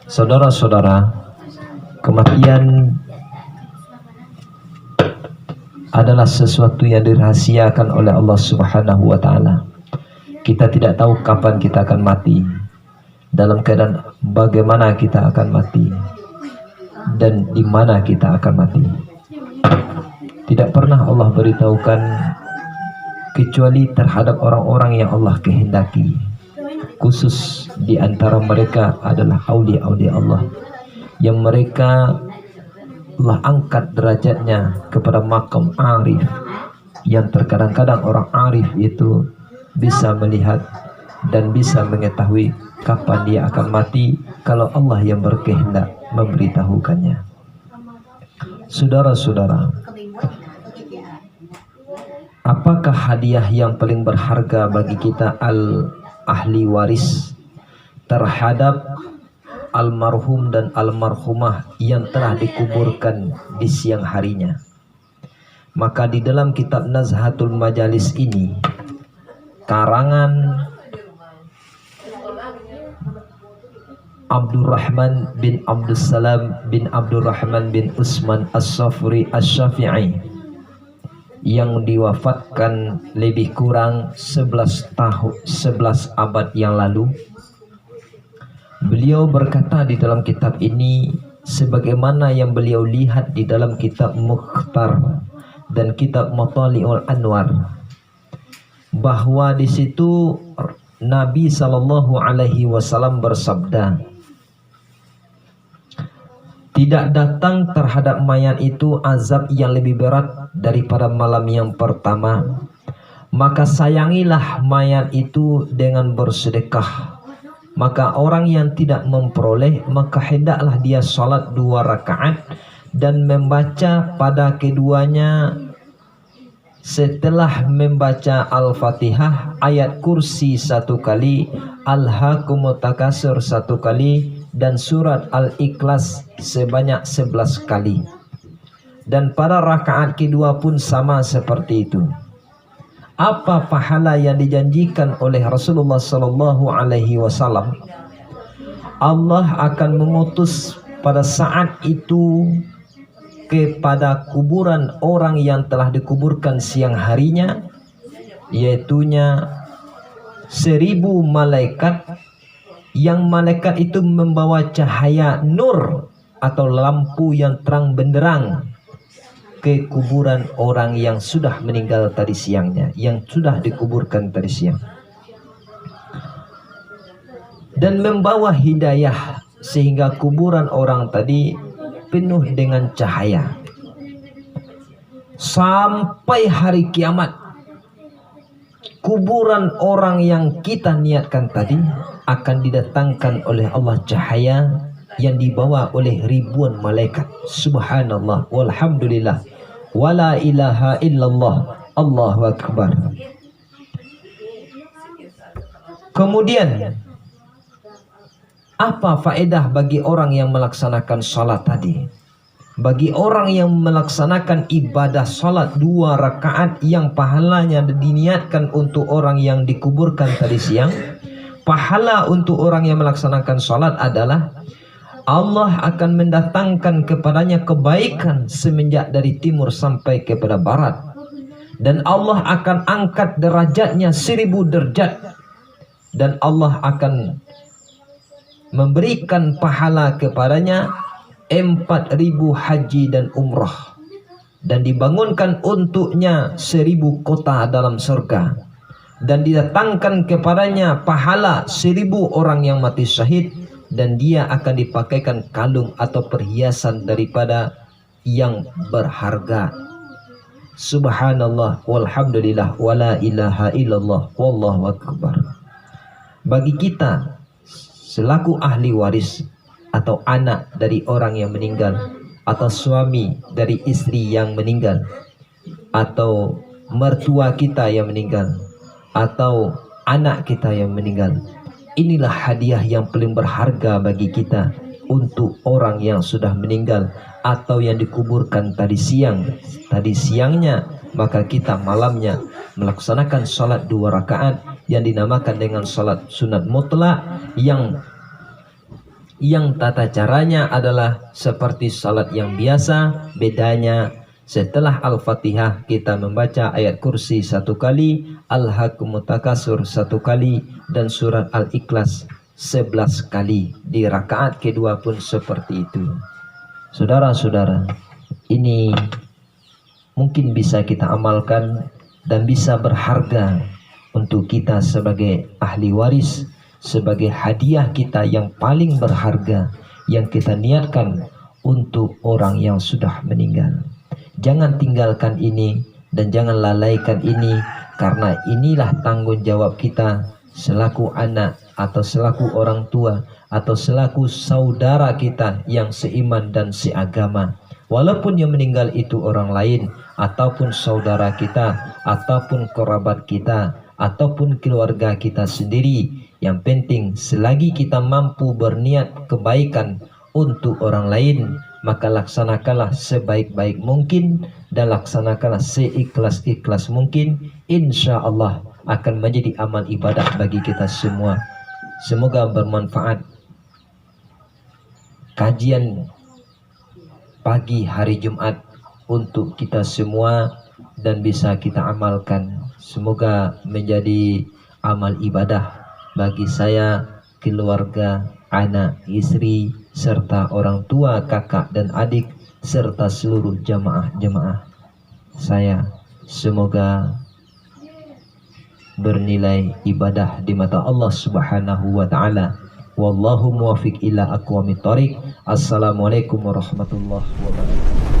Saudara-saudara, kematian adalah sesuatu yang dirahasiakan oleh Allah Subhanahu wa Ta'ala. Kita tidak tahu kapan kita akan mati, dalam keadaan bagaimana kita akan mati, dan di mana kita akan mati. Tidak pernah Allah beritahukan kecuali terhadap orang-orang yang Allah kehendaki. Khusus di antara mereka adalah aulia-aulia Allah yang mereka Allah angkat derajatnya kepada makam arif, yang terkadang-kadang orang arif itu bisa melihat dan bisa mengetahui kapan dia akan mati kalau Allah yang berkehendak memberitahukannya. Saudara-saudara, apakah hadiah yang paling berharga bagi kita ahli waris terhadap almarhum dan almarhumah yang telah dikuburkan di siang harinya? Maka di dalam kitab Nazhatul Majalis ini, karangan Abdurrahman bin Abdussalam bin Abdurrahman bin Utsman As-Safri Asy-Syafi'i, yang diwafatkan lebih kurang 11 abad yang lalu. Beliau berkata di dalam kitab ini, sebagaimana yang beliau lihat di dalam kitab Mukhtar dan kitab Matali'ul Anwar, bahwa di situ Nabi SAW bersabda, tidak datang terhadap mayat itu azab yang lebih berat daripada malam yang pertama. Maka sayangilah mayat itu dengan bersedekah. Maka orang yang tidak memperoleh, maka hendaklah dia salat 2 rakaat dan membaca pada keduanya setelah membaca Al-Fatihah, ayat kursi 1 kali, Al-Hakumut Takasur 1 kali, dan surat Al-Ikhlas sebanyak 11 kali. Dan pada rakaat kedua pun sama seperti itu. Apa pahala yang dijanjikan oleh Rasulullah SAW? Allah akan mengutus pada saat itu kepada kuburan orang yang telah dikuburkan siang harinya, yaitunya 1000 malaikat, yang malaikat itu membawa cahaya nur atau lampu yang terang benderang ke kuburan orang yang sudah meninggal tadi siangnya, yang sudah dikuburkan tadi siang, dan membawa hidayah sehingga kuburan orang tadi penuh dengan cahaya sampai hari kiamat. Kuburan orang yang kita niatkan tadi akan didatangkan oleh Allah cahaya yang dibawa oleh ribuan malaikat. Subhanallah walhamdulillah wala ilaha illallah, Allahu akbar. Kemudian apa faedah bagi orang yang melaksanakan salat tadi? Bagi orang yang melaksanakan ibadah salat 2 rakaat yang pahalanya diniatkan untuk orang yang dikuburkan tadi siang, pahala untuk orang yang melaksanakan salat adalah Allah akan mendatangkan kepadanya kebaikan semenjak dari timur sampai kepada barat, dan Allah akan angkat derajatnya 1000 derajat, dan Allah akan memberikan pahala kepadanya 4000 haji dan umrah, dan dibangunkan untuknya 1000 kota dalam surga, dan didatangkan kepadanya pahala 1000 orang yang mati syahid, dan dia akan dipakaikan kalung atau perhiasan daripada yang berharga. Subhanallah walhamdulillah wala ilaha illallah, wallahu akbar. Bagi kita selaku ahli waris, atau anak dari orang yang meninggal, atau suami dari istri yang meninggal, atau mertua kita yang meninggal, atau anak kita yang meninggal, inilah hadiah yang paling berharga bagi kita untuk orang yang sudah meninggal atau yang dikuburkan tadi siangnya, maka kita malamnya melaksanakan salat 2 rakaat yang dinamakan dengan salat sunat mutlak, yang yang tata caranya adalah seperti salat yang biasa. Bedanya setelah Al-Fatihah kita membaca ayat kursi 1 kali, Al-Hakumut Takasur 1 kali, dan surat Al-Ikhlas 11 kali. Di rakaat kedua pun seperti itu. Saudara-saudara, ini mungkin bisa kita amalkan dan bisa berharga untuk kita sebagai ahli waris, sebagai hadiah kita yang paling berharga yang kita niatkan untuk orang yang sudah meninggal. Jangan tinggalkan ini dan jangan lalaikan ini, karena inilah tanggung jawab kita selaku anak atau selaku orang tua atau selaku saudara kita yang seiman dan seagama. Walaupun yang meninggal itu orang lain, ataupun saudara kita, ataupun kerabat kita, ataupun keluarga kita sendiri, yang penting selagi kita mampu berniat kebaikan untuk orang lain, maka laksanakanlah sebaik-baik mungkin dan laksanakanlah seikhlas-ikhlas mungkin. Insya Allah akan menjadi amal ibadah bagi kita semua. Semoga bermanfaat kajian pagi hari Jumat untuk kita semua dan bisa kita amalkan. Semoga menjadi amal ibadah bagi saya, keluarga, anak, istri, serta orang tua, kakak dan adik, serta seluruh jamaah-jamaah saya. Semoga bernilai ibadah di mata Allah Subhanahu wa taala. Wallahu muwaffiq ila aqwamit thoriq. Assalamualaikum warahmatullahi wabarakatuh.